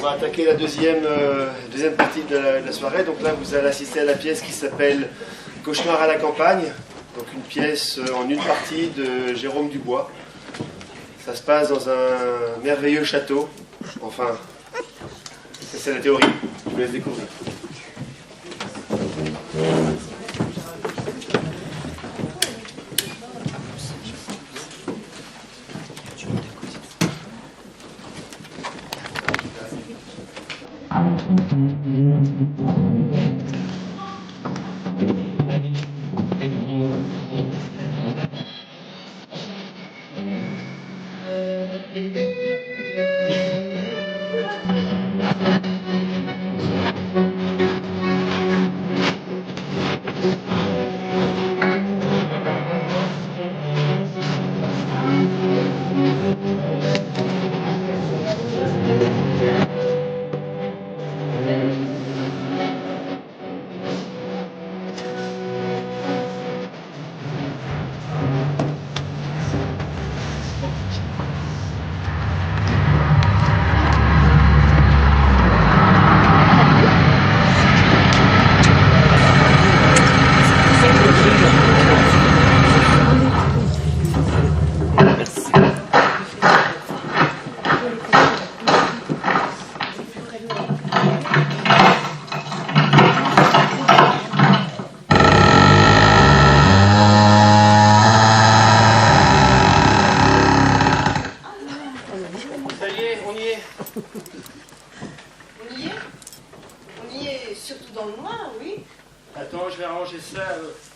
va attaquer la deuxième partie de la soirée. Donc là, vous allez assister à la pièce qui s'appelle Cauchemar à la campagne. Donc une pièce en une partie de Jérôme Dubois. Ça se passe dans un merveilleux château. Enfin, ça c'est la théorie. Je vous laisse découvrir.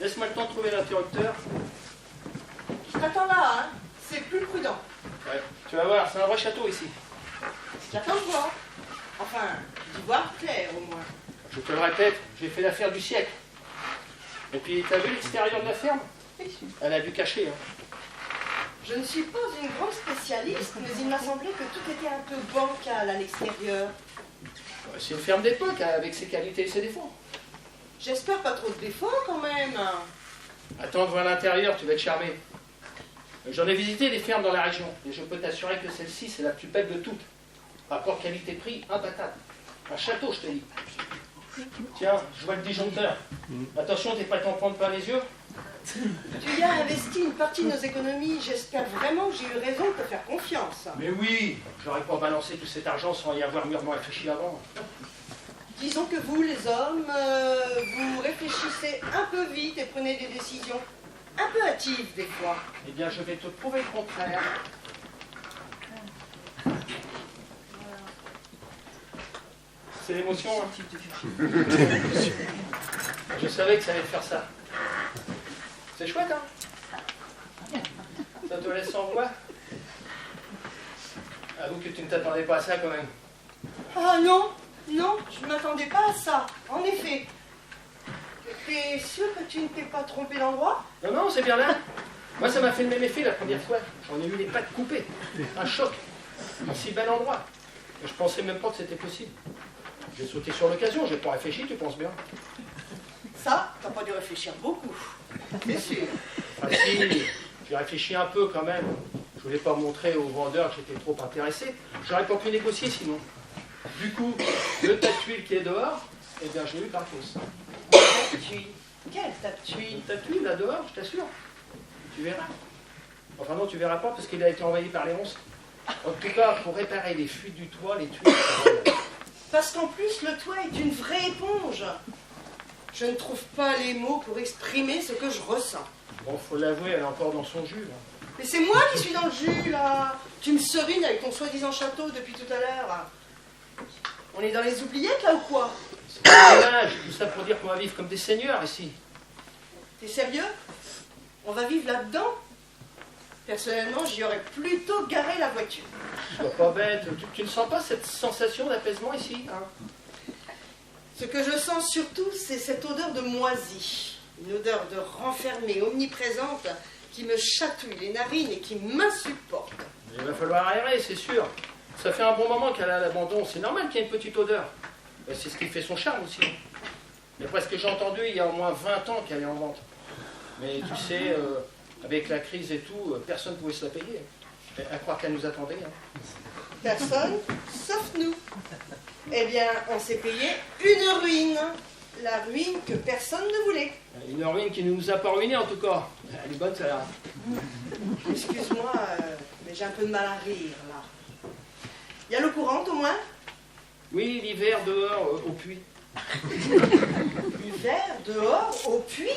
Laisse-moi le temps de trouver l'interrupteur. Je t'attends là, hein. C'est plus prudent. Ouais, tu vas voir, c'est un vrai château ici. J'attends de voir. Enfin, d'y voir clair au moins. Je te le répète, j'ai fait l'affaire du siècle. Et puis, t'as vu l'extérieur de la ferme? Elle a dû cacher. Hein. Je ne suis pas une grande spécialiste, mais il m'a semblé que tout était un peu bancal à l'extérieur. C'est une ferme d'époque, hein, avec ses qualités et ses défauts. J'espère pas trop de défauts quand même. Attends de voir l'intérieur, tu vas être charmé. J'en ai visité des fermes dans la région, et je peux t'assurer que celle-ci, c'est la plus belle de toutes. Rapport qualité-prix, imbattable. Un château, je te dis. Tiens, je vois le disjoncteur. Attention, t'es pas t'en prendre plein les yeux. Tu y as investi une partie de nos économies. J'espère vraiment que j'ai eu raison de te faire confiance. Mais oui, j'aurais pas balancé tout cet argent sans y avoir mûrement réfléchi avant. Disons que vous, les hommes, vous réfléchissez un peu vite et prenez des décisions un peu hâtives des fois. Eh bien, je vais te prouver le contraire. C'est l'émotion, hein. Je savais que ça allait te faire ça. C'est chouette, hein. Ça te laisse sans voix. Avoue que tu ne t'attendais pas à ça, quand même. Ah non, non, je ne m'attendais pas à ça, en effet. T'es sûr que tu ne t'es pas trompé d'endroit? Non, non, c'est bien là. Moi, ça m'a fait le même effet la première fois. J'en ai eu les pattes coupées. Un choc. Un si bel endroit. Je pensais même pas que c'était possible. J'ai sauté sur l'occasion, j'ai pas réfléchi, tu penses bien. Ça, t'as pas dû réfléchir beaucoup. C'est sûr. Ah si, j'ai réfléchi un peu quand même. Je voulais pas montrer aux vendeurs que j'étais trop intéressé. J'aurais pas pu négocier sinon. Du coup, le tas de tuiles qui est dehors, eh bien je l'ai eu gratos. Tas de tuiles? Quel tas de tuiles? Le tas de tuiles là dehors, je t'assure. Tu verras. Enfin non, tu verras pas parce qu'il a été envahi par les monstres. En tout cas, pour réparer les fuites du toit, les tuiles... Parce qu'en plus, le toit est une vraie éponge. Je ne trouve pas les mots pour exprimer ce que je ressens. Bon, faut l'avouer, elle est encore dans son jus, là. Mais c'est moi qui suis dans le jus, là. Tu me serines avec ton soi-disant château depuis tout à l'heure. On est dans les oubliettes, là, ou quoi? C'est pas dommage, tout ça pour dire qu'on va vivre comme des seigneurs, ici. T'es sérieux? On va vivre là-dedans? Personnellement, j'y aurais plutôt garé la voiture. Sois pas bête, tu ne sens pas cette sensation d'apaisement ici, hein? Ce que je sens surtout, c'est cette odeur de moisi. Une odeur de renfermée, omniprésente, qui me chatouille les narines et qui m'insupporte. Il va falloir aérer, c'est sûr. Ça fait un bon moment qu'elle est à l'abandon. C'est normal qu'il y ait une petite odeur. C'est ce qui fait son charme aussi. Mais après ce que j'ai entendu, il y a au moins 20 ans qu'elle est en vente. Mais tu sais, avec la crise et tout, personne ne pouvait se la payer. À croire qu'elle nous attendait. Hein. Personne, sauf nous. Eh bien, on s'est payé une ruine. La ruine que personne ne voulait. Une ruine qui ne nous a pas ruinés en tout cas. Elle est bonne celle-là. Excuse-moi, mais j'ai un peu de mal à rire, là. Il y a l'eau courante au moins? Oui, l'hiver dehors, au puits. L'hiver dehors au puits?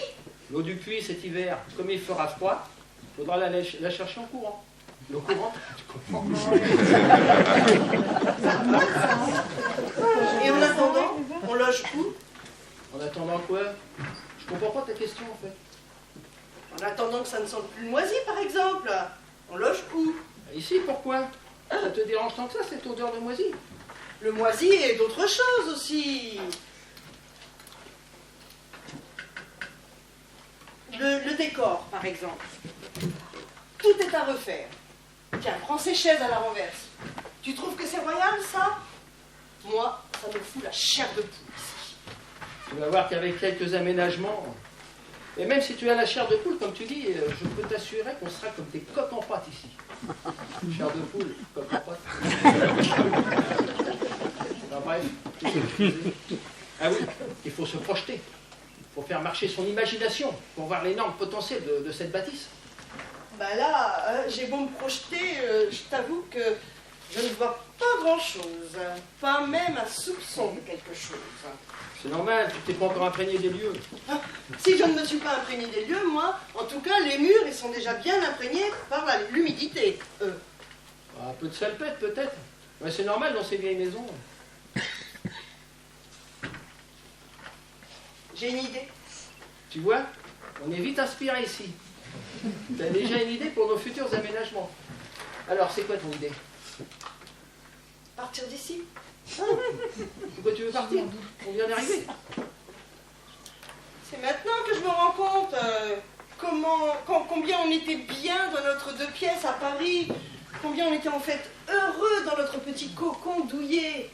L'eau du puits cet hiver, comme il fera froid, il faudra la chercher en courant. L'eau courante, tu comprends? Et en attendant, on loge où? En attendant quoi? Je comprends pas ta question en fait. En attendant que ça ne sente plus le moisi, par exemple. On loge où? Ici, pourquoi? Ça te dérange tant que ça, cette odeur de moisi? Le moisi et d'autres choses aussi. Le décor, par exemple. Tout est à refaire. Tiens, prends ces chaises à la renverse. Tu trouves que c'est royal, ça? Moi, ça me fout la chair de poule ici. Tu vas voir qu'avec quelques aménagements, et même si tu as la chair de poule, comme tu dis, je peux t'assurer qu'on sera comme des coques en pâte ici. Chair de poule, coques en pâte. Enfin, bref. Ah oui, il faut se projeter. Il faut faire marcher son imagination pour voir l'énorme potentiel de cette bâtisse. Bah là, j'ai beau me projeter, je t'avoue que je ne vois pas grand-chose. Pas même un soupçon de quelque chose. C'est normal, tu t'es pas encore imprégné des lieux. Ah, si je ne me suis pas imprégné des lieux, moi, en tout cas, les murs, ils sont déjà bien imprégnés par l'humidité, eux. Un peu de salpêtre, peut-être. Ouais, c'est normal dans ces vieilles maisons. J'ai une idée. Tu vois, on est vite inspiré ici. Tu as déjà une idée pour nos futurs aménagements. Alors, c'est quoi ton idée? Partir d'ici. Pourquoi tu veux partir? On vient d'arriver. C'est maintenant que je me rends compte combien on était bien dans notre 2 pièces à Paris, combien on était en fait heureux dans notre petit cocon douillet.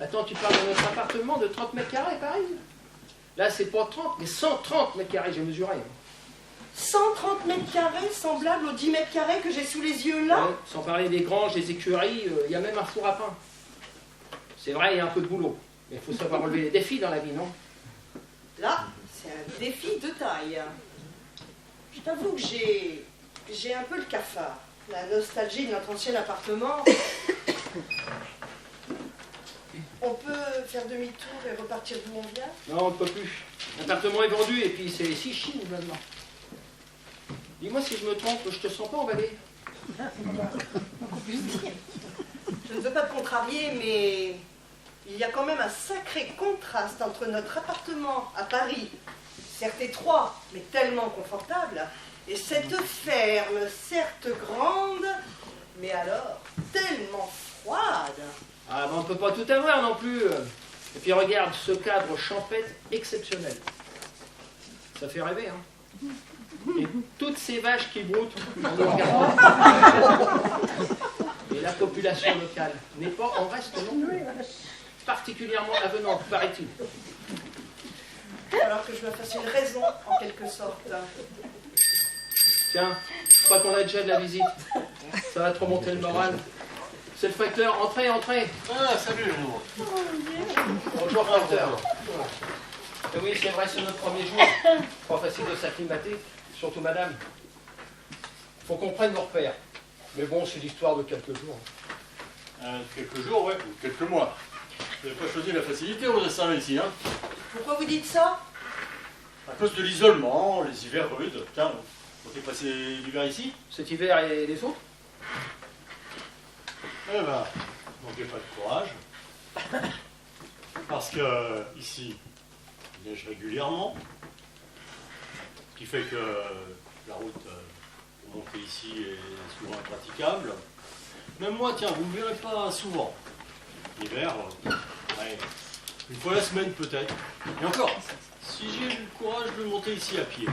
Attends, tu parles de notre appartement de 30 mètres carrés, Paris? Là, c'est pas 30, mais 130 mètres carrés, j'ai mesuré. 130 mètres carrés, semblables aux 10 mètres carrés que j'ai sous les yeux là. Ouais, sans parler des granges, des écuries, il y a même un four à pain. C'est vrai, il y a un peu de boulot. Mais il faut savoir relever les défis dans la vie, non? Là, c'est un défi de taille. Je t'avoue que j'ai un peu le cafard. La nostalgie de notre ancien appartement. On peut faire demi-tour et repartir d'où on vient? Non, on ne peut plus. L'appartement est vendu et puis c'est si chine maintenant. Dis-moi si je me trompe, je te sens pas emballé. Je ne veux pas te contrarier, mais il y a quand même un sacré contraste entre notre appartement à Paris, certes étroit, mais tellement confortable, et cette ferme, certes grande, mais alors tellement froide. Ah, ben on ne peut pas tout avoir non plus. Et puis regarde ce cadre champêtre exceptionnel. Ça fait rêver, hein? Et toutes ces vaches qui broutent en nous regardant. Et la population locale n'est pas en reste non plus. Particulièrement avenante, paraît-il. Alors que je me fasse une raison, en quelque sorte. Tiens, je crois qu'on a déjà de la visite. Ça va te remonter le moral. C'est le facteur, entrez, entrez. Ah, salut, Jean. Bonjour, facteur. Et oui, c'est vrai, c'est notre premier jour. Pas facile de s'acclimater, surtout madame. Faut qu'on prenne nos repères. Mais bon, c'est l'histoire de quelques jours. Quelques jours, ouais, ou quelques mois. Vous n'avez pas choisi la facilité, on vous a servi ici, hein. Pourquoi vous dites ça? À cause de l'isolement, les hivers rudes. Tiens, vous comptez passer l'hiver ici? Cet hiver et les autres? Eh ben, manquez pas de courage. Parce que ici, il neige régulièrement. Ce qui fait que la route pour monter ici est souvent impraticable. Même moi, tiens, vous ne me verrez pas souvent. L'hiver, ouais, une fois la semaine peut-être. Et encore, si j'ai eu le courage de monter ici à pied.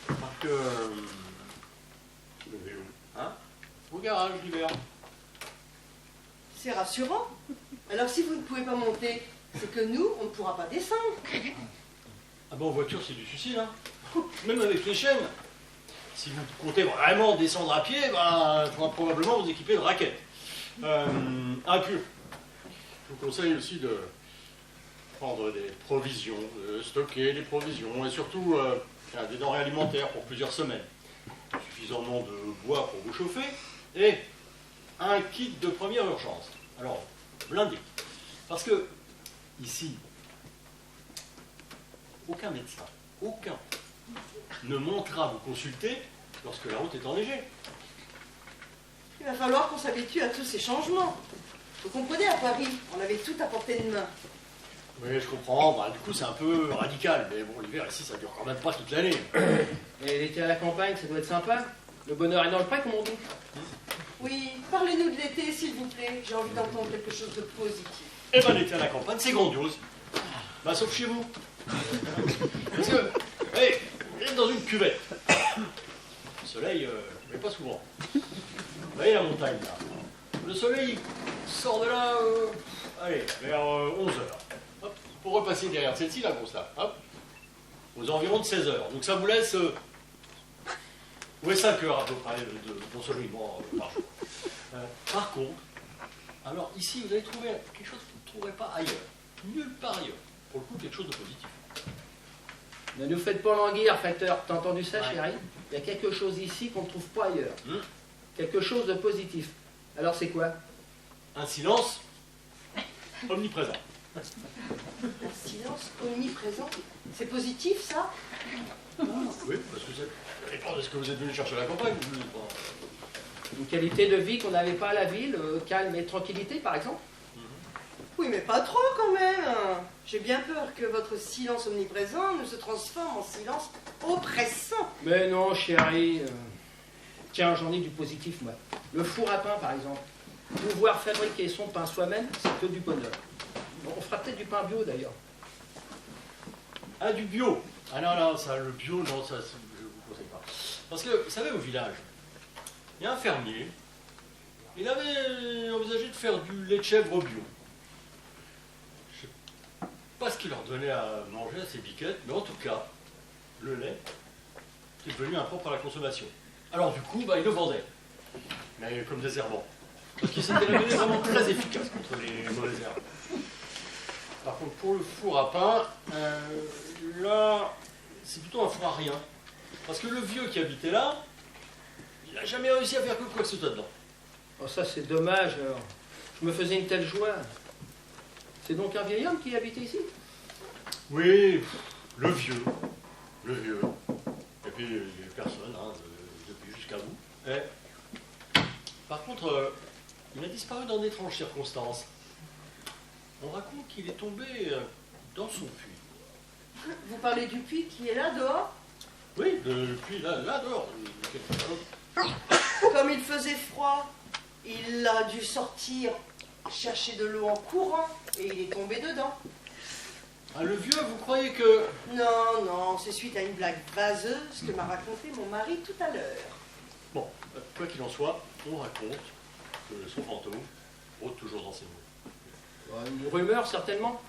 Parce que le vélo, hein, au garage l'hiver. C'est rassurant. Alors si vous ne pouvez pas monter, c'est que nous, on ne pourra pas descendre. Ah ben en voiture c'est du suicide, hein. Même avec les chaînes. Si vous comptez vraiment descendre à pied, ben, il faudra probablement vous équiper de raquettes. Ah puis, je vous conseille aussi de prendre des provisions, de stocker des provisions et surtout des denrées alimentaires pour plusieurs semaines. Suffisamment de bois pour vous chauffer et un kit de première urgence. Alors, blindé. Parce que, ici, aucun médecin, aucun, ne montera vous consulter lorsque la route est enneigée. Il va falloir qu'on s'habitue à tous ces changements. Vous comprenez, à Paris, on avait tout à portée de main. Oui, je comprends. Bah, du coup, c'est un peu radical. Mais bon, l'hiver, ici, ça dure quand même pas toute l'année. Et l'été à la campagne, ça doit être sympa. Le bonheur est dans le pré, comme on dit. Oui, parlez-nous de l'été, s'il vous plaît. J'ai envie d'entendre quelque chose de positif. Eh ben, l'été à la campagne, c'est grandiose. Bah, sauf chez vous. Parce que, hey, vous êtes dans une cuvette. Le soleil, mais pas souvent. Vous voyez la montagne, là. Le soleil sort de là, allez, vers 11h. Hop, pour repasser derrière celle-ci, la grosse là. Hop, aux environs de 16h. Donc ça vous laisse 5 heures à peu près d'ensoleillement par jour. Par contre, alors ici, vous allez trouver quelque chose que vous ne trouverez pas ailleurs. Nulle part ailleurs. Pour le coup, quelque chose de positif. Ne nous faites pas languir, facteur. T'as entendu ça, Ouais. chérie? Il y a quelque chose ici qu'on ne trouve pas ailleurs. Quelque chose de positif. Alors c'est quoi? Un silence omniprésent. Un silence omniprésent. C'est positif, ça? Oui, parce que ça dépend de ce que vous êtes venu chercher à la campagne. Une qualité de vie qu'on n'avait pas à la ville, calme et tranquillité, par exemple? Oui, mais pas trop quand même. J'ai bien peur que votre silence omniprésent ne se transforme en silence oppressant. Mais non, chérie. Tiens, j'en ai du positif, moi. Le four à pain, par exemple. Pouvoir fabriquer son pain soi-même, c'est que du bonheur. Bon, on fera peut-être du pain bio, d'ailleurs. Ah, du bio. Ah non, non, ça, le bio, non, ça, je ne vous conseille pas. Parce que, vous savez, au village, il y a un fermier, il avait envisagé de faire du lait de chèvre bio. Je ne sais pas ce qu'il leur donnait à manger à ses biquettes, mais en tout cas, le lait est devenu impropre à la consommation. Alors du coup, bah, il le vendait, mais comme désherbant. Parce qu'il s'était révélé vraiment très efficace contre les mauvaises herbes. Par contre, pour le four à pain, là, c'est plutôt un four à rien. Parce que le vieux qui habitait là, il n'a jamais réussi à faire quoi que ce soit dedans. Oh, ça, c'est dommage, alors. Je me faisais une telle joie. C'est donc un vieil homme qui habitait ici? Oui, le vieux. Et puis, il n'y a personne, hein, depuis jusqu'à vous. Et, par contre, il a disparu dans d'étranges circonstances. On raconte qu'il est tombé dans son puits. Vous parlez du puits qui est là, dehors? Oui, le puits, là dehors. Comme il faisait froid, il a dû sortir chercher de l'eau en courant et il est tombé dedans. Ah, le vieux, vous croyez que... Non, non, c'est suite à une blague vaseuse que m'a raconté mon mari tout à l'heure. Bon, quoi qu'il en soit, on raconte que son fantôme rôde toujours dans ses mots. Une rumeur, certainement.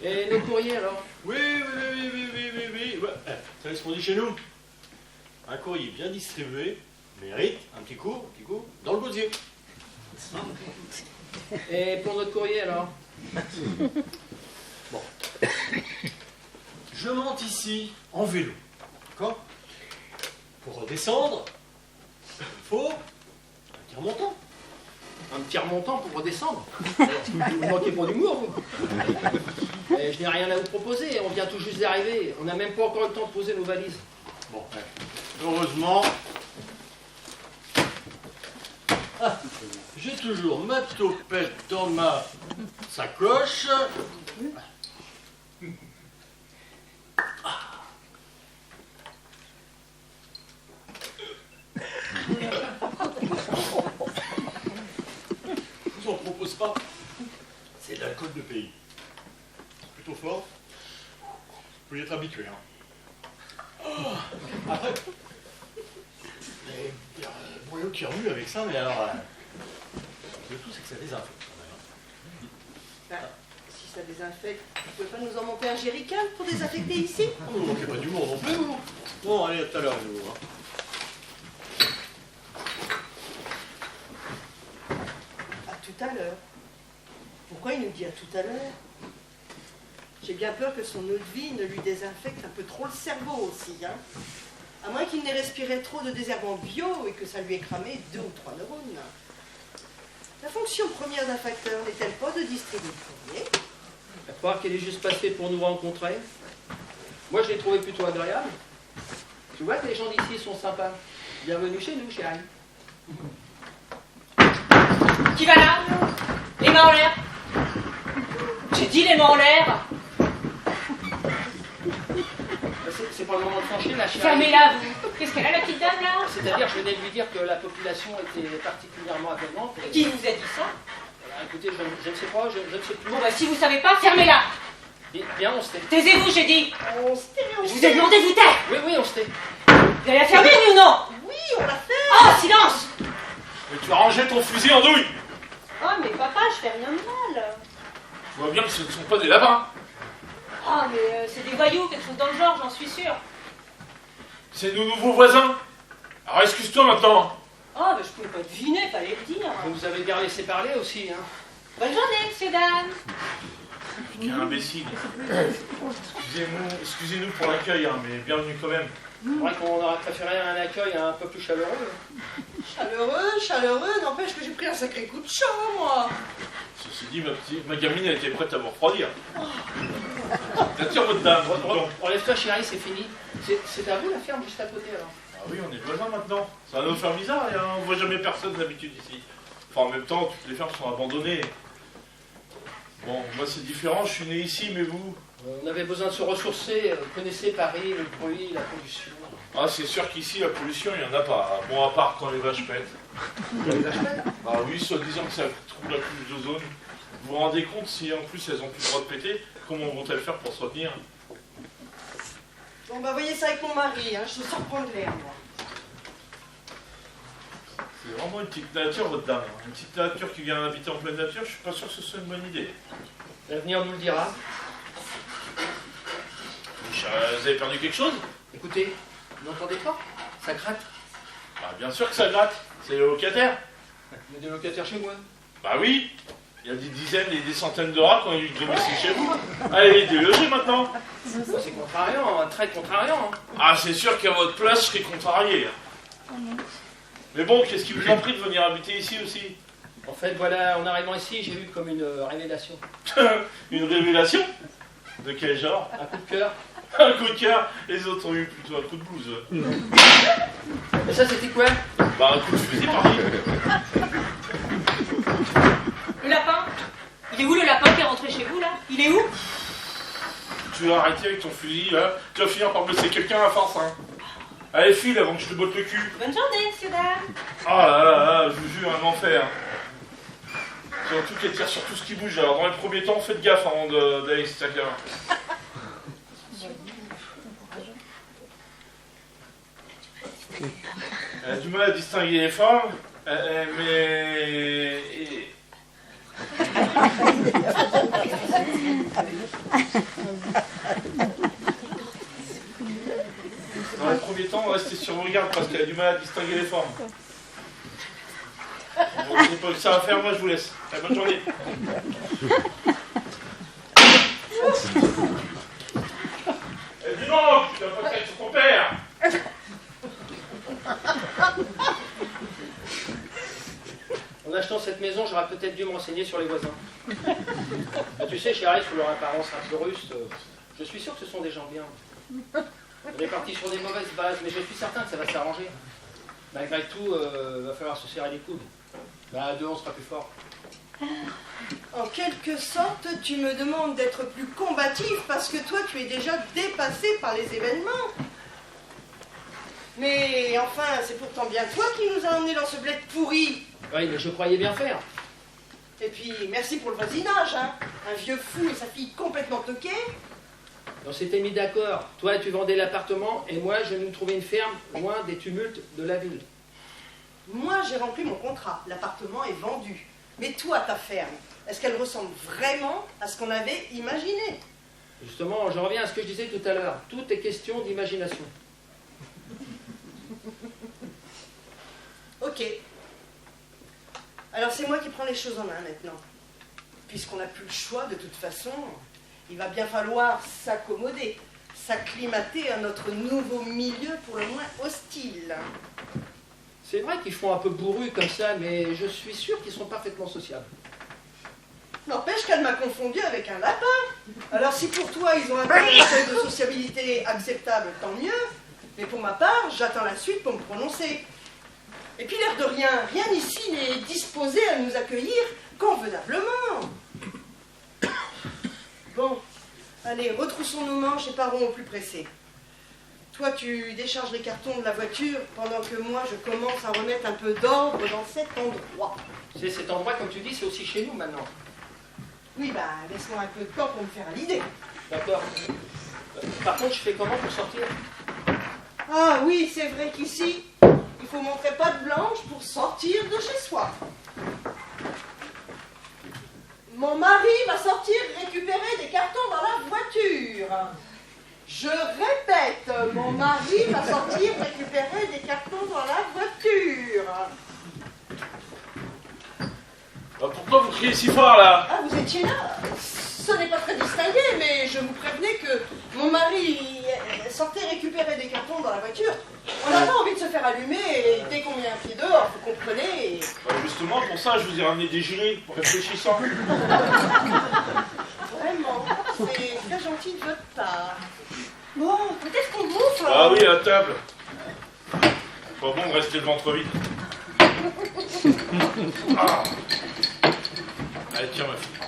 Et nos courriers, alors? Oui. Ouais. Vous savez ce qu'on dit chez nous? Un courrier bien distribué mérite un petit coup dans le gosier. Et pour notre courrier, alors? Bon. Je monte ici en vélo. D'accord? Pour redescendre, il faut un petit remontant. Un petit remontant pour redescendre. Vous ne manquez pas d'humour, vous. Et je n'ai rien à vous proposer, on vient tout juste d'arriver. On n'a même pas encore le temps de poser nos valises. Bon, heureusement, j'ai toujours ma topette dans ma sacoche. Je vous en propose pas. C'est de l'alcool de pays. Plutôt fort. Vous pouvez y être habitué. Après, il y a un boyau qui remue avec ça, mais alors, le tout c'est que ça désinfecte quand même. Ben, si ça désinfecte, vous pouvez pas nous en monter un jerrycan pour désinfecter ici? Vous ne manquez pas d'humour non plus, vous. Bon, allez, à tout à l'heure, vous. À tout à l'heure. Vous pourquoi il nous dit à tout à l'heure? J'ai bien peur que son eau de vie ne lui désinfecte un peu trop le cerveau aussi, hein. À moins qu'il n'ait respiré trop de désherbants bio et que ça lui ait cramé 2 ou 3 neurones. La fonction première d'un facteur n'est-elle pas de distribuer le courrier? À croire qu'elle est juste passée pour nous rencontrer. Moi, je l'ai trouvé plutôt agréable. Tu vois que les gens d'ici sont sympas. Bienvenue chez nous, chérie. Qui va là? Les mains en l'air. J'ai dit les mains en l'air. C'est pas le moment de franchir, la chérie. Fermez-la, vous. Qu'est-ce qu'elle a, la petite dame, là? C'est-à-dire, je venais de lui dire que la population était particulièrement accueillante. Qui vous a dit ça? Écoutez, je ne sais pas, je ne sais plus. Bon, bah, si vous savez pas, fermez-la. Bien, on se tait. Taisez-vous, j'ai dit. On se tait, on Je se vous tait. ai demandé de vous taire. Oui, on se tait. Vous allez la fermer, oui ou non? Oui, on l'a fait. Oh, silence. Mais tu vas ranger ton fusil en douille. Oh, mais papa, je fais rien de mal. Tu vois bien que ce ne sont pas des lapins. Ah, mais c'est des voyous, quelque chose dans le genre, j'en suis sûre. C'est nos nouveaux voisins. Alors excuse-toi maintenant. Oh, mais je pouvais pas deviner, fallait le dire. Vous nous avez bien laissé parler aussi, hein. Bonne journée, messieurs, dames. Quel imbécile. Excusez-nous pour l'accueil, hein, mais bienvenue quand même. C'est vrai qu'on aurait préféré un accueil un peu plus chaleureux. Chaleureux, n'empêche que j'ai pris un sacré coup de chaud, moi. Ceci dit, ma gamine a été prête à vous refroidir. Attire votre dame. Relève-toi, chérie, c'est fini. C'est à vous la ferme juste à côté, alors. Ah oui, on est voisins maintenant. Ça va nous faire bizarre, hein. On voit jamais personne d'habitude ici. Enfin, en même temps, toutes les fermes sont abandonnées. Bon, moi c'est différent, je suis né ici, mais vous? On avait besoin de se ressourcer. Vous connaissez Paris, le bruit, la pollution. Ah, c'est sûr qu'ici, la pollution, il n'y en a pas. Bon, à part quand les vaches pètent. Les vaches pètent? Ah oui, soi-disant que ça trouve la couche d'ozone. Vous vous rendez compte, si en plus elles ont plus le droit de péter, comment vont-elles faire pour se retenir? Bon, bah, voyez ça avec mon mari, hein. Je sors prendre l'air, moi. C'est vraiment une petite nature, votre dame. Une petite nature qui vient habiter en pleine nature, je suis pas sûr que ce soit une bonne idée. L'avenir nous le dira. Vous avez perdu quelque chose? Écoutez, vous n'entendez pas? Ça gratte. Bah, bien sûr que ça gratte. C'est les locataires. Il y a des locataires chez moi. Bah oui. Il y a des dizaines et des centaines de rats qui ont eu du domicile chez vous. Allez, délogez maintenant. C'est contrariant, hein, très contrariant. Hein. Ah, c'est sûr qu'à votre place, je serais contrarié. Mais bon, qu'est-ce qui vous a pris de venir habiter ici aussi? En fait, voilà, en arrivant ici, j'ai eu comme une révélation. Une révélation? De quel genre? Un coup de cœur. Un coup de cœur. Les autres ont eu plutôt un coup de blouse. Et ça, c'était quoi? Bah, un coup de fusil parti. Le lapin? Il est où le lapin qui est rentré chez vous, là? Il est où? Tu vas arrêter avec ton fusil, là. Tu vas finir par blesser quelqu'un à force, hein. Allez, file avant que je te botte le cul. Bonne journée, messieurs, dames. Ah là là là, je vous jure, un enfer. Surtout qu'elle tire sur tout ce qui bouge. Alors, dans les premiers temps, faites gaffe avant d'aller à l'extérieur. Elle a du mal à distinguer les femmes, mais... Dans les premiers temps, restez sur vos gardes parce qu'elle a du mal à distinguer les formes. Bon, c'est pas que ça à faire, moi je vous laisse. Allez, bonne journée. Eh, dis donc, tu vas pas te sur ton père. En achetant cette maison, j'aurais peut-être dû me renseigner sur les voisins. Ah, tu sais, chérie, sous leur apparence un peu ruste, je suis sûr que ce sont des gens bien. On est parti sur des mauvaises bases, mais je suis certain que ça va s'arranger. Malgré tout, va falloir se serrer les coudes. Bah, à deux, on sera plus fort. En quelque sorte, tu me demandes d'être plus combatif parce que toi, tu es déjà dépassé par les événements. Mais enfin, c'est pourtant bien toi qui nous a emmenés dans ce bled pourri. Oui, mais je croyais bien faire. Et puis, merci pour le voisinage, hein. Un vieux fou et sa fille complètement toquée. On s'était mis d'accord. Toi, tu vendais l'appartement, et moi, je nous trouvais une ferme loin des tumultes de la ville. Moi, j'ai rempli mon contrat. L'appartement est vendu. Mais toi, ta ferme, est-ce qu'elle ressemble vraiment à ce qu'on avait imaginé? Justement, je reviens à ce que je disais tout à l'heure. Tout est question d'imagination. Ok. Alors c'est moi qui prends les choses en main maintenant. puisqu'on n'a plus le choix de toute façon, il va bien falloir s'accommoder, s'acclimater à notre nouveau milieu pour le moins hostile. C'est vrai qu'ils font un peu bourru comme ça, mais je suis sûr qu'ils sont parfaitement sociables. N'empêche qu'elle m'a confondu avec un lapin. Alors si pour toi ils ont atteint un seuil de sociabilité acceptable, tant mieux. Mais pour ma part, j'attends la suite pour me prononcer. Et puis l'air de rien, rien ici n'est disposé à nous accueillir convenablement. Bon, allez, retroussons nos manches et partons au plus pressé. Toi, tu décharges les cartons de la voiture pendant que moi, je commence à remettre un peu d'ordre dans cet endroit. C'est cet endroit, comme tu dis, c'est aussi chez nous maintenant. Oui, bah, laisse-moi un peu de temps pour me faire à l'idée. D'accord. Par contre, je fais comment pour sortir? Ah oui, c'est vrai qu'ici, il faut montrer patte blanche pour sortir de chez soi. Mon mari va sortir récupérer des cartons dans la voiture. Je répète, mon mari va sortir récupérer des cartons dans la voiture. Pourquoi vous criez si fort là? Ah, vous étiez là? Ce n'est pas très distingué, mais je vous prévenais que mon mari sortait récupérer des cartons dans la voiture. On n'a pas envie de se faire allumer et dès qu'on met un pied dehors, vous comprenez. Justement, pour ça, je vous ai ramené des gilets réfléchissants. Vraiment, c'est très gentil de votre part. Bon, peut-être qu'on bouffe. Ah oui, à table. Pas bon de rester le ventre vide. Ah. Allez, tiens ma fille.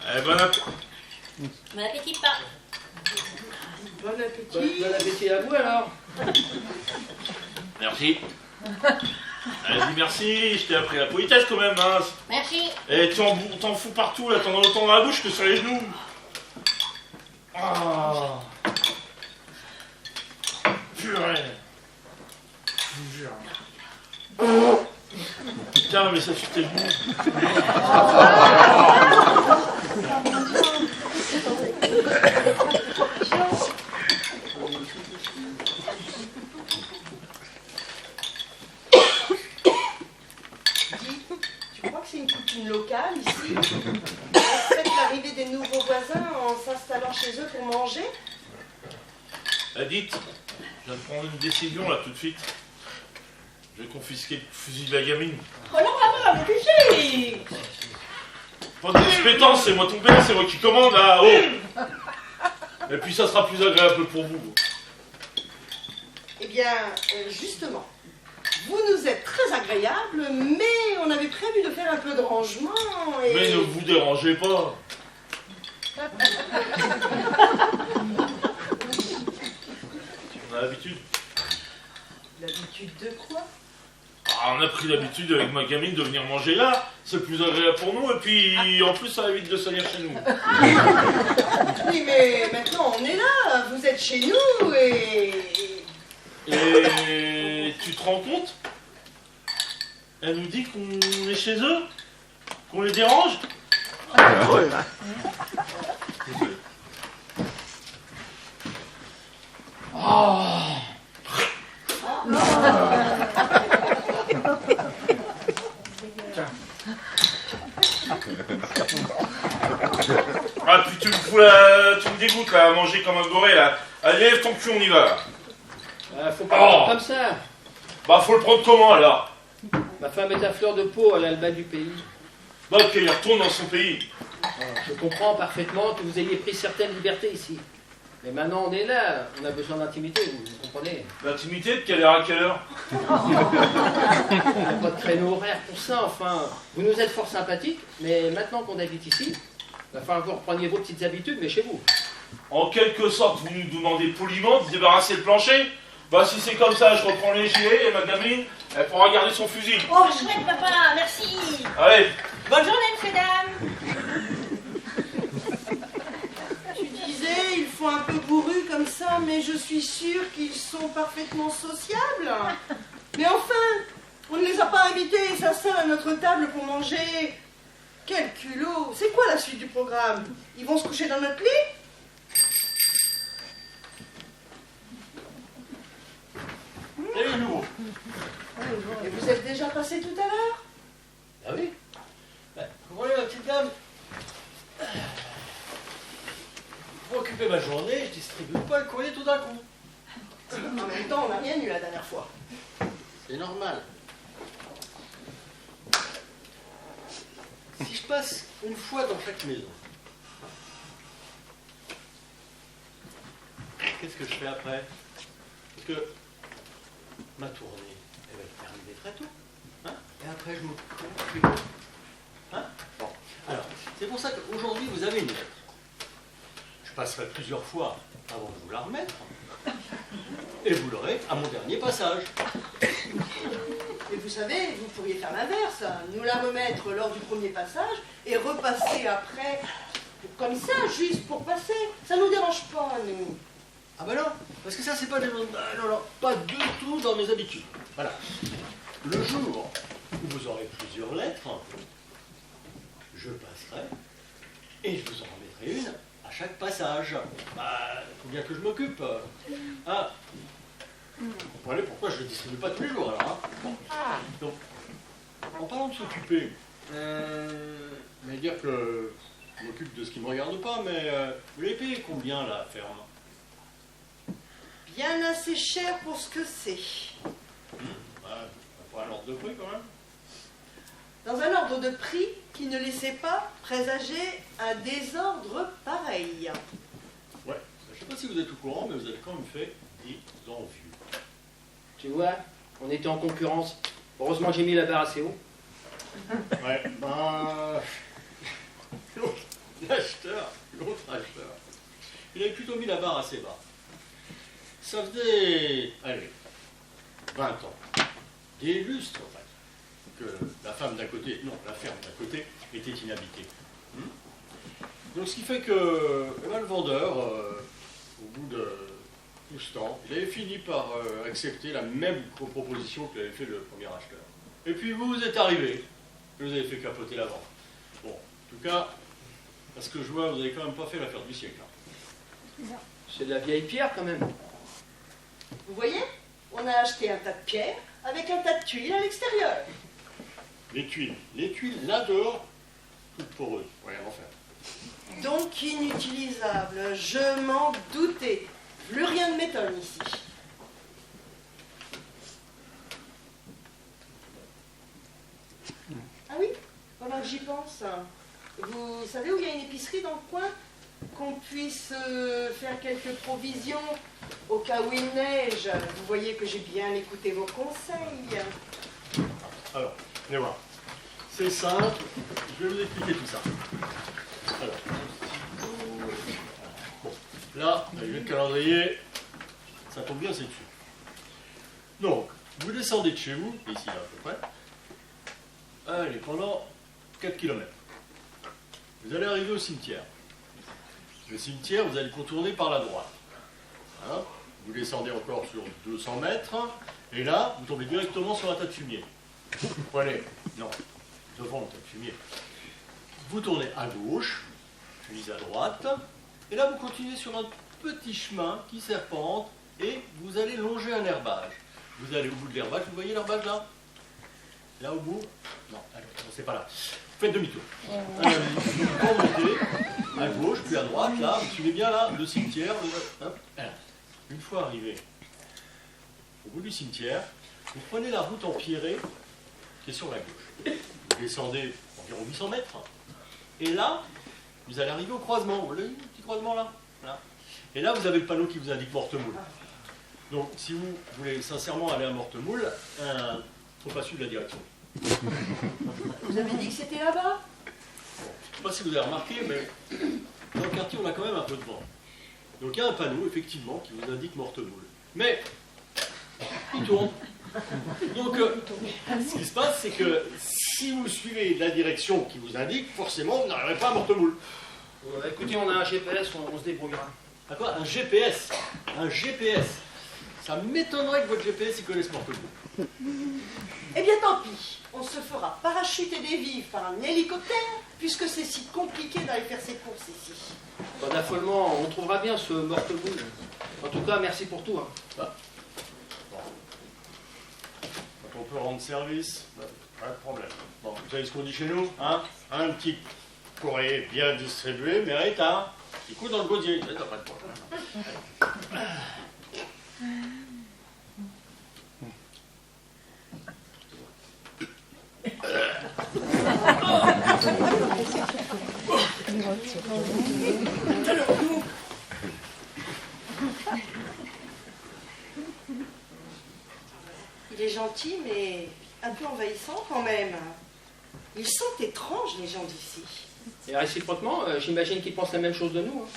Allez, bon appétit. Bon appétit, pas. Bon appétit. Bon appétit à vous alors. Merci. Allez, dis merci, je t'ai appris la politesse quand même, hein. Merci. Et t'en fous partout, là, t'en as autant dans la bouche que sur les genoux. Ah. Purée. Je vous jure. Putain, mais ça fait tellement. Tu crois que c'est une coutume locale ici? On fait l'arrivée des nouveaux voisins en s'installant chez eux pour manger? Dites, je viens de prendre une décision là tout de suite. Je vais confisquer le fusil de la gamine. Oh non, maman, réfléchis. Pas de dispétence, c'est moi ton père, c'est moi qui commande là, oh. Et puis ça sera plus agréable pour vous. Eh bien, justement, vous nous êtes très agréable, mais on avait prévu de faire un peu de rangement et... Mais ne vous dérangez pas. On a l'habitude. L'habitude de quoi? Ah, on a pris l'habitude avec ma gamine de venir manger là. C'est plus agréable pour nous et puis en plus ça évite de salir chez nous. Oui, mais maintenant on est là, vous êtes chez nous et... Et tu te rends compte? Elle nous dit qu'on est chez eux? Qu'on les dérange? Désolé. Ah, puis tu me dégoûtes là, à manger comme un goré là. Allez, lève ton cul, on y va là. Faut pas le prendre comme ça. Bah, faut le prendre comment alors? Ma femme est à fleur de peau, elle est à le bas du pays. Bah, qu'elle retourne dans son pays. Je comprends parfaitement que vous ayez pris certaines libertés ici. Mais maintenant on est là, on a besoin d'intimité, vous comprenez? L'intimité, de quelle heure à quelle heure? Il n'y a pas de créneau horaire pour ça, enfin. Vous nous êtes fort sympathiques, mais maintenant qu'on habite ici, il va falloir que vous repreniez vos petites habitudes, mais chez vous. En quelque sorte, vous nous demandez poliment de débarrasser le plancher? Bah, si c'est comme ça, je reprends les gilets et ma gamine, elle pourra garder son fusil. Oh, chouette, papa, merci. Allez. Bonne journée, messieurs, dames. Tu disais, ils font un peu bourru comme ça, mais je suis sûre qu'ils sont parfaitement sociables. Mais enfin, on ne les a pas invités, ils s'installent à notre table pour manger. Quel culot! C'est quoi la suite du programme? Ils vont se coucher dans notre lit? Et vous êtes déjà passé tout à l'heure? Ah oui? Vous voyez, ma petite dame, pour occuper ma journée, je distribue pas le courrier tout d'un coup. En même temps, on n'a rien eu la dernière fois. C'est normal. Si je passe une fois dans chaque maison, qu'est-ce que je fais après? Parce que ma tournée, elle va être terminée très tôt. Hein? Et après, je m'occupe. Hein? Bon. Alors, c'est pour ça qu'aujourd'hui, vous avez une lettre. Je passerai plusieurs fois avant de vous la remettre. Et vous l'aurez à mon dernier passage. Mais vous savez, vous pourriez faire l'inverse, nous la remettre lors du premier passage et repasser après, comme ça, juste pour passer. Ça nous dérange pas, nous. Ah ben non, parce que ça c'est pas des... non, pas du tout dans mes habitudes. Voilà. Le jour où vous aurez plusieurs lettres, je passerai et je vous en remettrai une à chaque passage. Bah, faut bien que je m'occupe. Ah. Vous comprenez pourquoi je ne le distribue pas tous les jours alors, hein? Bon. Donc, en parlant de s'occuper, mais dire que je m'occupe de ce qui ne me regarde pas, mais vous l'avez payé combien la ferme? Bien assez cher pour ce que c'est. Pas un ordre de prix quand même. Dans un ordre de prix qui ne laissait pas présager un désordre pareil. Ouais, je ne sais pas si vous êtes au courant, mais vous avez quand même fait des envieux. Tu vois, on était en concurrence. Heureusement que j'ai mis la barre assez haut. Ouais, ben... l'autre acheteur, il avait plutôt mis la barre assez bas. Ça faisait, allez, 20 ans, des lustres en fait, que la femme d'à côté, non, la ferme d'à côté, était inhabitée. Donc ce qui fait que le vendeur, au bout de tout ce temps, il avait fini par accepter la même proposition que l'avait fait le premier acheteur. Et puis vous êtes arrivé, vous avez fait capoter la vente. Bon, en tout cas, parce que je vois, vous n'avez quand même pas fait l'affaire du siècle. Hein. C'est de la vieille pierre quand même. Vous voyez, on a acheté un tas de pierres avec un tas de tuiles à l'extérieur. Les tuiles là dehors, toutes poreuses, rien en faire. Donc inutilisable, je m'en doutais. Plus rien ne m'étonne ici. Ah oui, pendant que j'y pense, vous savez où il y a une épicerie dans le coin? Qu'on puisse faire quelques provisions au cas où il neige. Vous voyez que j'ai bien écouté vos conseils. Alors, venez voir. C'est simple, je vais vous expliquer tout ça. Alors, bon, là, avec le calendrier, ça tombe bien, c'est dessus. Donc, vous descendez de chez vous, ici là, à peu près, allez, pendant 4 km. Vous allez arriver au cimetière. Le cimetière, vous allez contourner par la droite. Hein, vous descendez encore sur 200 mètres, et là, vous tombez directement sur un tas de fumier. Vous prenez, non, devant le tas de fumier. Vous tournez à gauche, puis à droite, et là, vous continuez sur un petit chemin qui serpente, et vous allez longer un herbage. Vous allez au bout de l'herbage, vous voyez l'herbage là? Là au bout? Non, allez, c'est pas là. Faites demi-tour. Vous remontez à gauche, puis à droite, là, vous suivez bien là, le cimetière. Une fois arrivé au bout du cimetière, vous prenez la route empierrée qui est sur la gauche. Vous descendez environ 800 mètres, et là, vous allez arriver au croisement. Vous voyez le petit croisement là? Et là, vous avez le panneau qui vous indique Mortemoule. Donc, si vous voulez sincèrement aller à Mortemoule, il ne faut pas suivre la direction. Vous avez dit que c'était là-bas? Je ne sais pas si vous avez remarqué, mais dans le quartier, on a quand même un peu de vent. Donc il y a un panneau, effectivement, qui vous indique Mortemoule. Mais il tourne. Donc ce qui se passe, c'est que si vous suivez la direction qui vous indique, forcément, vous n'arriverez pas à Mortemoule. Écoutez, on a un GPS, on se débrouillera. À quoi? Un GPS? Un GPS? Ça m'étonnerait que votre GPS y connaisse Mortemoule. Eh bien tant pis, on se fera parachuter des vivres par un hélicoptère, puisque c'est si compliqué d'aller faire ses courses ici. Pas d'affolement, on trouvera bien ce Mortemoule. En tout cas, merci pour tout. Hein. Ah. Bon. peut rendre service, pas de problème. Bon, vous savez ce qu'on dit chez nous, hein? Un petit courrier bien distribué mérite un petit coup dans le gosier. Ça, pas de problème. Il est gentil, mais un peu envahissant quand même. Ils sont étranges, les gens d'ici. Et réciproquement, j'imagine qu'ils pensent la même chose de nous. Hein.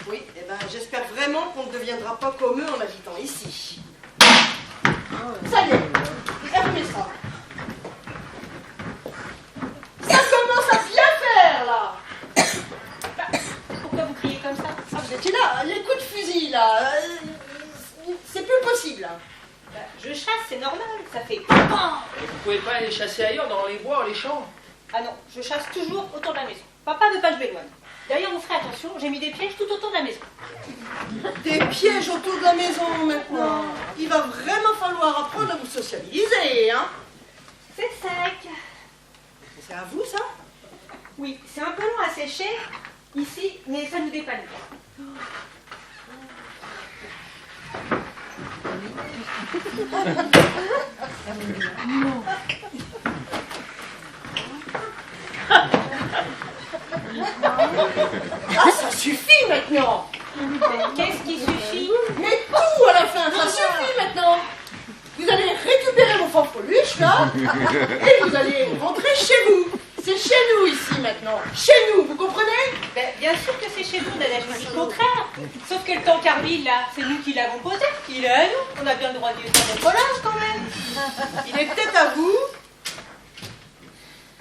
Oui, eh ben, j'espère vraiment qu'on ne deviendra pas comme eux en habitant ici. Ça y est, fermez ça. Ça commence à bien faire, là. Pourquoi vous criez comme ça? Ah, vous étiez là, les coups de fusil, là. C'est plus possible. Bah, je chasse, c'est normal, ça fait... Et vous pouvez pas aller chasser ailleurs, dans les bois, les champs. Ah non, je chasse toujours autour de la maison. Papa veut pas que je m'éloigne. D'ailleurs, vous ferez attention, j'ai mis des pièges tout autour de la maison. Des pièges autour de la maison, maintenant. Il va vraiment falloir apprendre à vous sociabiliser, hein. C'est sec. C'est à vous, ça? Oui, c'est un peu long à sécher, ici, mais ça nous dépanne. Ah, ça suffit maintenant. Qu'est-ce qui suffit? Mais tout à la fin, ça suffit maintenant. Vous allez récupérer vos fanfreluches, là, et vous allez rentrer chez vous. C'est chez nous ici maintenant. Chez nous, vous comprenez? Ben, bien sûr que c'est chez nous, Nadège, je dis le contraire. Sauf que le temps qu'Arville, là, c'est nous qui l'avons posé. Il est à nous. On a bien le droit de lui faire notre linge, quand même. Il est peut-être à vous,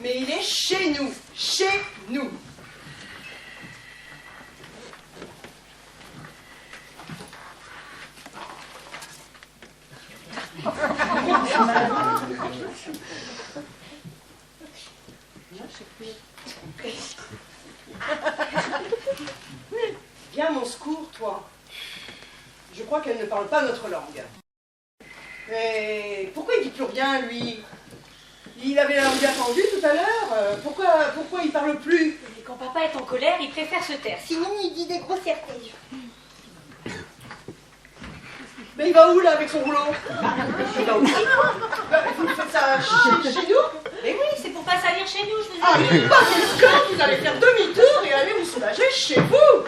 mais il est chez nous. Chez nous. Viens à mon secours, toi. Je crois qu'elle ne parle pas notre langue. Mais pourquoi il dit plus rien, lui? Il avait la langue bien tendue tout à l'heure. Pourquoi il parle plus? Et quand papa est en colère, il préfère se taire. Sinon, il dit des grossièretés. Mais il va où, là, avec son rouleau? Il va où? Vous faites ça chez nous? Mais oui, c'est pour pas salir chez nous, je vous ai Ah, dit. mais pas question, vous allez faire demi-tour et aller vous soulager chez vous.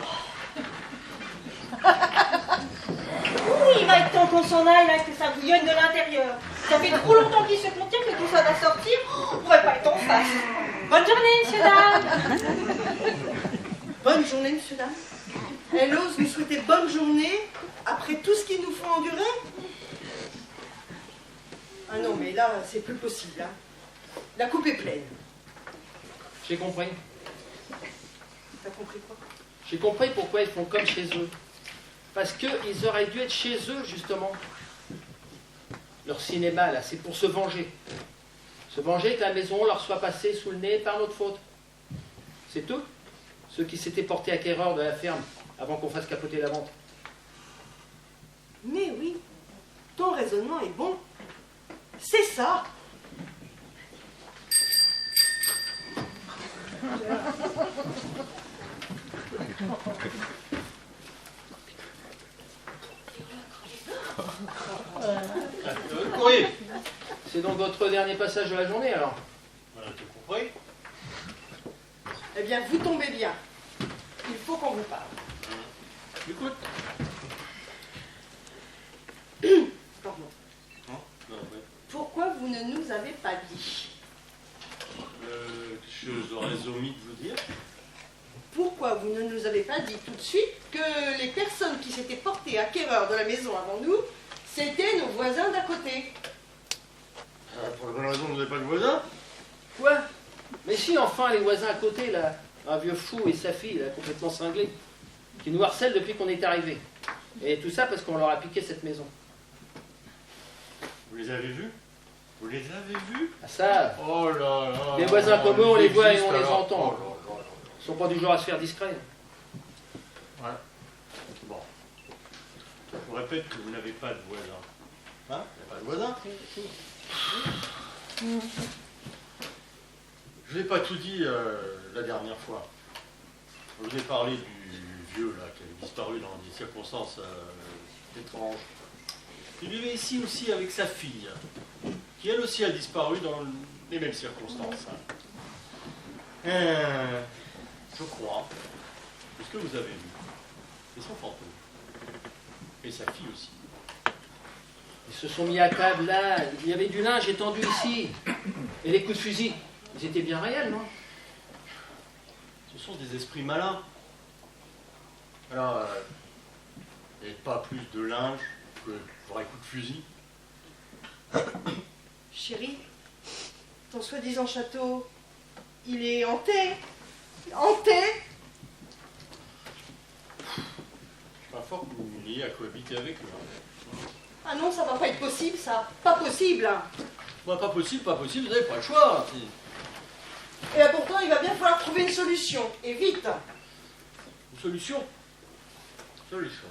Oui, il va être temps qu'on s'en aille, là, que ça bouillonne de l'intérieur. Ça fait trop longtemps qu'il se contient que tout ça va sortir. On pourrait pas être en face. Bonne journée, messieurs, dames. Bonne journée, monsieur, dame. Elle ose nous souhaiter bonne journée après tout ce qu'ils nous font endurer? Ah non, mais là, c'est plus possible. Hein. La coupe est pleine. J'ai compris. T'as compris quoi? J'ai compris pourquoi ils font comme chez eux. Parce qu'ils auraient dû être chez eux, justement. Leur cinéma, là, c'est pour se venger. Se venger que la maison leur soit passée sous le nez par notre faute. C'est eux, ceux qui s'étaient portés acquéreurs de la ferme avant qu'on fasse capoter la vente. Mais oui, ton raisonnement est bon. C'est ça. Courrier. C'est donc votre dernier passage de la journée, alors? Voilà, tu as compris? Eh bien, vous tombez bien. Il faut qu'on vous parle. Écoute. Pardon. Non, ouais. Pourquoi vous ne nous avez pas dit? Je aurais omis de vous dire. Pourquoi vous ne nous avez pas dit tout de suite que les personnes qui s'étaient portées acquéreurs de la maison avant nous, c'était nos voisins d'à côté? Pour la bonne raison, vous n'avez pas de voisin? Quoi? Mais si, enfin, les voisins à côté, là, un vieux fou et sa fille, là, complètement cinglés, qui nous harcèlent depuis qu'on est arrivé. Et tout ça parce qu'on leur a piqué cette maison. Vous les avez vus? Vous les avez vus? Ah ça, Oh là là. les voisins comme eux, on les voit et existent, on les alors. entend. Oh là là là. Ils sont pas du genre à se faire discret. Ouais. Bon. Je vous répète que vous n'avez pas de voisin. Hein? Il n'y a pas de voisin. Je n'ai pas tout dit la dernière fois. Je vous ai parlé du vieux là, qui avait disparu dans des circonstances étranges. Il vivait ici aussi avec sa fille, qui elle aussi a disparu dans les mêmes circonstances. Je crois que ce que vous avez vu, c'est son fantôme. Et sa fille aussi. Ils se sont mis à table là, il y avait du linge étendu ici. Et les coups de fusil, ils étaient bien réels, non? Ce sont des esprits malins. Alors, il n'y a pas plus de linge que pour un coup de fusil. Chérie, ton soi-disant château, il est hanté. Hanté. Je suis pas fort que vous m'ayez à cohabiter avec eux. Ah non, ça va pas être possible, ça. Pas possible. Bah, pas possible, vous n'avez pas le choix. Et là, pourtant, il va bien falloir trouver une solution. Et vite. Une solution. Solution.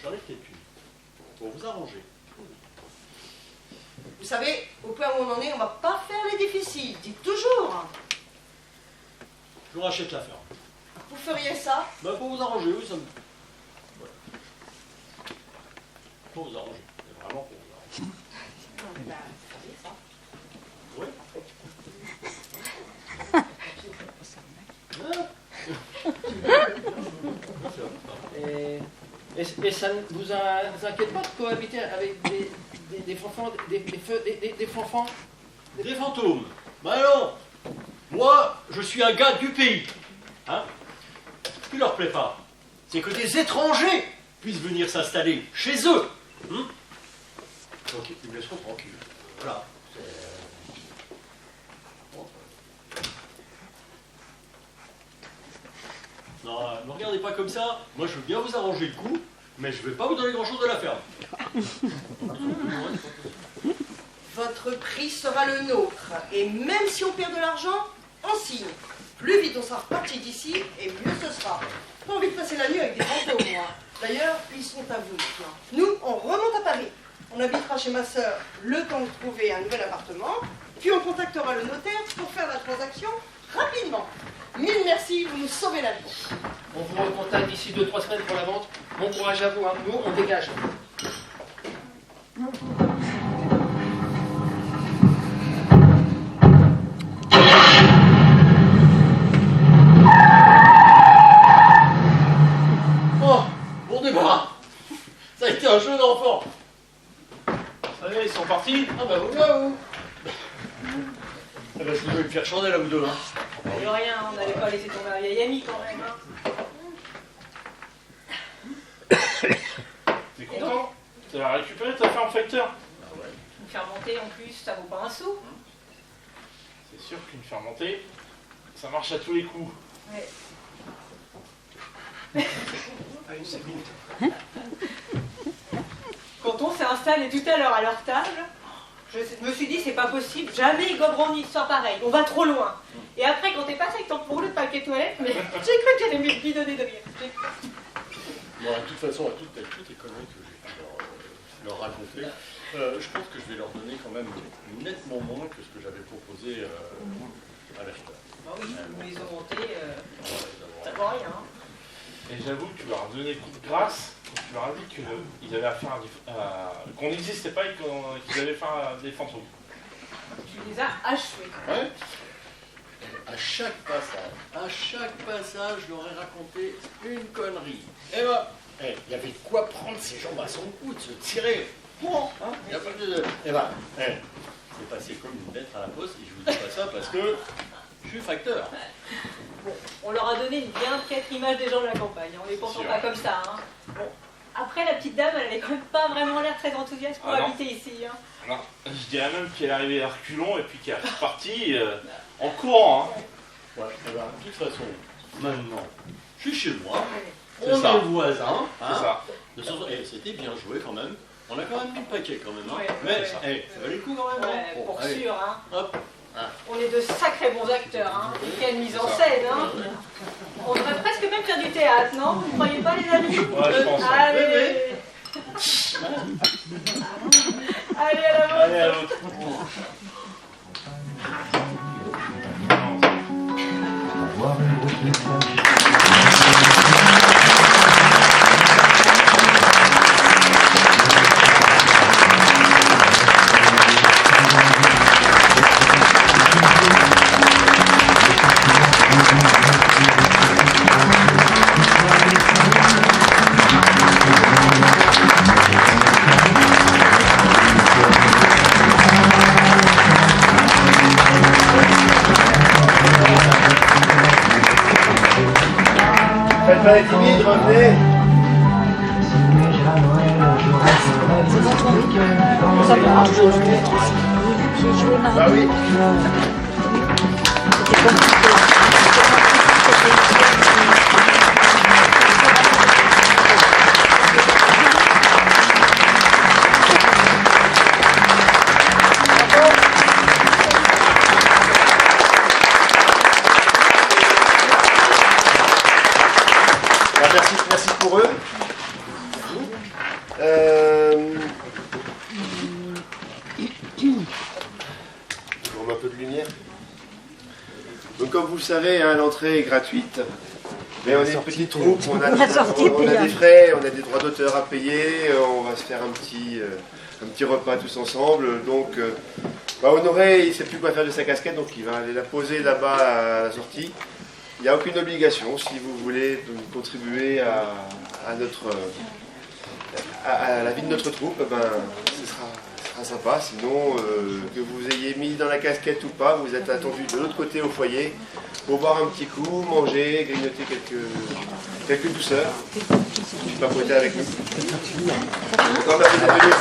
J'en ai peut-être une. Pour vous arranger. Vous savez, au point où on en est, on va pas faire les difficiles. Dites toujours. Je vous rachète la ferme. Vous feriez ça? Bah, pour vous arranger, oui, ça me... Voilà. Pour vous arranger. C'est vraiment pour vous arranger. Oui. Et ça ne vous inquiète pas de cohabiter avec des fanfans, des fanfans? Des fantômes. Bah non. Moi, je suis un gars du pays. Hein? Ce qui leur plaît pas, c'est que des étrangers puissent venir s'installer chez eux. Donc, ils me laisseront tranquille. Voilà. Non, ne regardez pas comme ça. Moi, je veux bien vous arranger le coup, mais je ne vais pas vous donner grand-chose de la ferme. Votre prix sera le nôtre. Et même si on perd de l'argent, on signe. Plus vite on sera reparti d'ici, et mieux ce sera. Pas envie de passer la nuit avec des fantômes, moi. D'ailleurs, ils sont à vous maintenant. Nous, on remonte à Paris. On habitera chez ma sœur le temps de trouver un nouvel appartement, puis on contactera le notaire pour faire la transaction rapidement. Mille merci, vous nous sauvez la vie. On vous recontacte d'ici 2-3 semaines pour la vente. Bon courage à vous, hein. Nous, on dégage. Oh, bon débarras. Ça a été un jeu d'enfant. Allez, ils sont partis. Ah bah vous là, vous. Ah bah, je vous vais me faire chandelle à vous deux. Hein. De rien, on n'allait pas laisser tomber la vieille amie quand même. Hein. T'es content? T'as récupéré ta ferme facteur? Une fermentée en plus, ça vaut pas un sou. C'est sûr qu'une fermentée, ça marche à tous les coups. Ouais. Quand on s'est installé tout à l'heure à leur table, je me suis dit c'est pas possible, jamais ils goberont une histoire pareille, on va trop loin. Et après quand t'es passé avec ton pour le paquet toilette, mais j'ai cru que j'allais me bidonner de rire. Bon, de toute façon, toutes les conneries que j'ai pu leur raconter, je pense que je vais leur donner quand même nettement moins que ce que j'avais proposé à l'acheteur. Ah oui, ils les ont montés, ça vaut rien. Hein. Et j'avoue que tu leur as donné coup de grâce, quand tu leur as dit qu'ils avaient affaire qu'on n'existait pas et qu'ils avaient affaire à des fantômes. Tu les as achevés. Ouais. À chaque passage, je leur ai raconté une connerie. Et bah, il y avait de quoi prendre ses jambes à son cou, de se tirer. Bon, hein, y a pas de... Et bah, c'est passé comme une lettre à la poste, et je vous dis pas ça parce que je suis facteur. Bon, on leur a donné une bien piètre image des gens de la campagne, on les pensant pas comme ça. Hein. Bon, après la petite dame, elle avait quand même pas vraiment l'air très enthousiaste pour habiter ici. Hein. Alors, je dirais même qu'elle est arrivée à reculons et puis qu'elle est repartie en courant. Hein. Ouais, et bah, de toute façon, maintenant, je suis chez moi, C'est on ça. est voisins. C'est ça. Et c'était bien joué quand même. On a quand même mis le paquet quand même. Hein. Ouais, mais ouais. ça valait le coup quand même. Ouais, Hein. Bon, pour allez, sûr. Hein. hop. On est de sacrés bons acteurs. Hein. Et quelle mise en scène. Hein. On devrait presque même faire du théâtre, non? Vous ne croyez pas, les amis? Ouais, je pense. Allez. Allez, à la vôtre. Allez, à l'autre. Faites pas les timides, revenez. Bah oui. Merci pour eux. On met un peu de lumière. Donc comme vous le savez, hein, l'entrée est gratuite. Mais on est une petite troupe, on a des frais, on a des droits d'auteur à payer, on va se faire un petit repas tous ensemble. Donc Honoré, il ne sait plus quoi faire de sa casquette, donc il va aller la poser là-bas à la sortie. Il n'y a aucune obligation, si vous voulez contribuer à la vie de notre troupe, ben, ce sera sympa. Sinon, que vous ayez mis dans la casquette ou pas, vous êtes attendu de l'autre côté au foyer pour boire un petit coup, manger, grignoter quelques douceurs. Je suis pas prêté avec nous. Encore merci d'être venu.